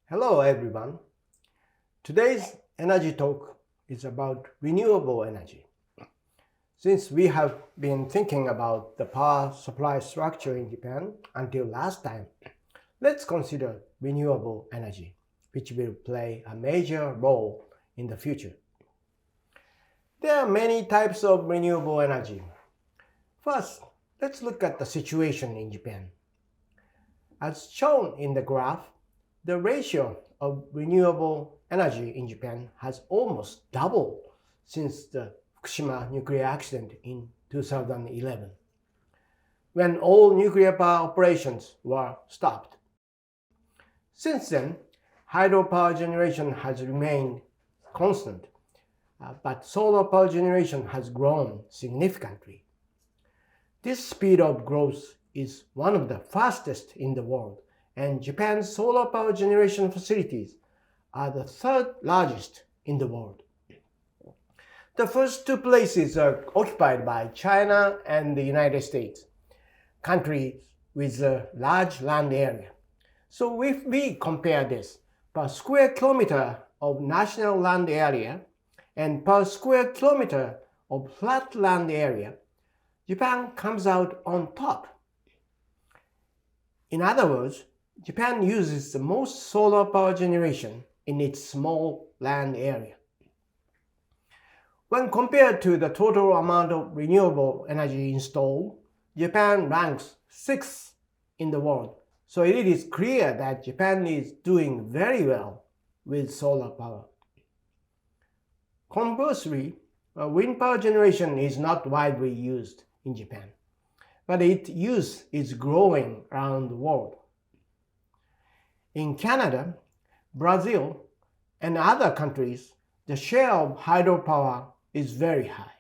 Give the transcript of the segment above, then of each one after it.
Hello everyone. Today's energy talk is about renewable energy. Since we have been thinking about the power supply structure in Japan until last time, let's consider renewable energy, which will play a major role in the future. There are many types of renewable energy. First, let's look at the situation in Japan. As shown in the graph, the ratio of renewable energy in Japan has almost doubled since the Fukushima nuclear accident in 2011, when all nuclear power operations were stopped. Since then, hydropower generation has remained constant, but solar power generation has grown significantly. This speed of growth is one of the fastest in the world, and Japan's solar power generation facilities are the third largest in the world. The first two places are occupied by China and the United States, countries with a large land area. So if we compare this per square kilometer of national land area and per square kilometer of flat land area, Japan comes out on top. In other words, Japan uses the most solar power generation in its small land area. When compared to the total amount of renewable energy installed, Japan ranks 6th in the world. So it is clear that Japan is doing very well with solar power. Conversely, wind power generation is not widely used in Japan, but its use is growing around the world. In Canada, Brazil, and other countries, the share of hydropower is very high.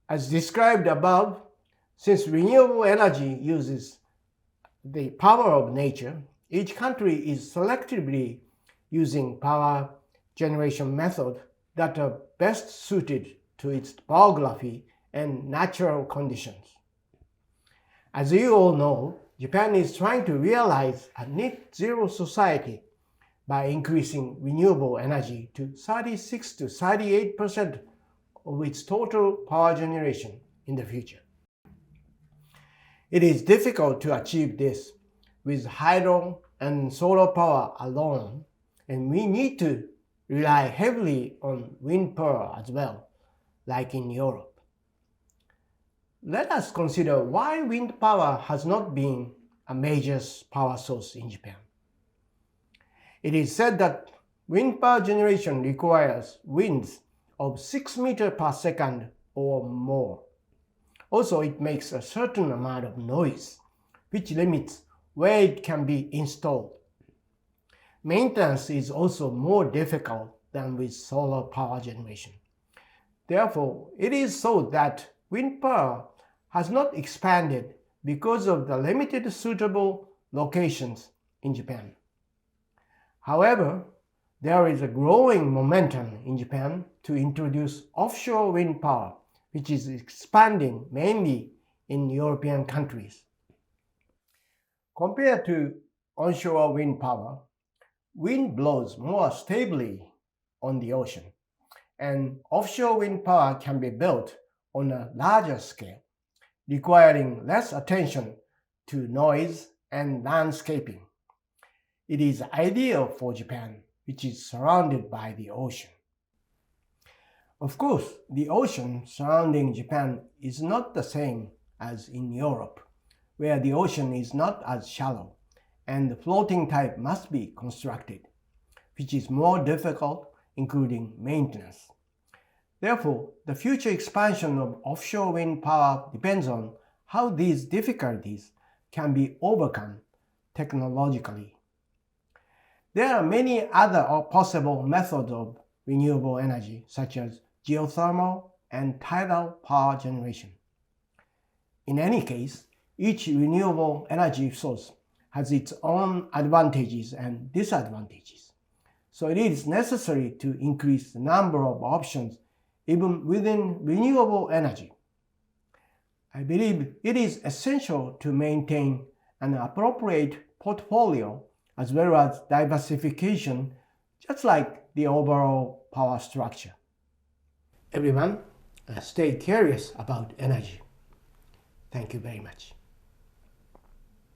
As described above, since renewable energy uses the power of nature, each country is selectively using power generation methods that are best suited to its topography and natural conditions. As you all know, Japan is trying to realize a net zero society by increasing renewable energy to 36 to 38% of its total power generation in the future. It is difficult to achieve this with hydro and solar power alone, and we need to rely heavily on wind power as well, like in Europe. Let us consider why wind power has not been a major power source in Japan. It is said that wind power generation requires winds of 6 meters per second or more. Also, it makes a certain amount of noise, which limits where it can be installed. Maintenance is also more difficult than with solar power generation. Therefore, it is so that wind power has not expanded because of the limited suitable locations in Japan. However, there is a growing momentum in Japan to introduce offshore wind power, which is expanding mainly in European countries. Compared to onshore wind power, wind blows more stably on the ocean, and offshore wind power can be built on a larger scale, requiring less attention to noise and landscaping. It is ideal for Japan, which is surrounded by the ocean. Of course, the ocean surrounding Japan is not the same as in Europe, where the ocean is not as shallow, and the floating type must be constructed, which is more difficult, including maintenance. Therefore, the future expansion of offshore wind power depends on how these difficulties can be overcome technologically. There are many other possible methods of renewable energy, such as geothermal and tidal power generation. In any case, each renewable energy source has its own advantages and disadvantages. So it is necessary to increase the number of options even within renewable energy. I believe it is essential to maintain an appropriate portfolio as well as diversification, just like the overall power structure. Everyone, stay curious about energy. Thank you very much.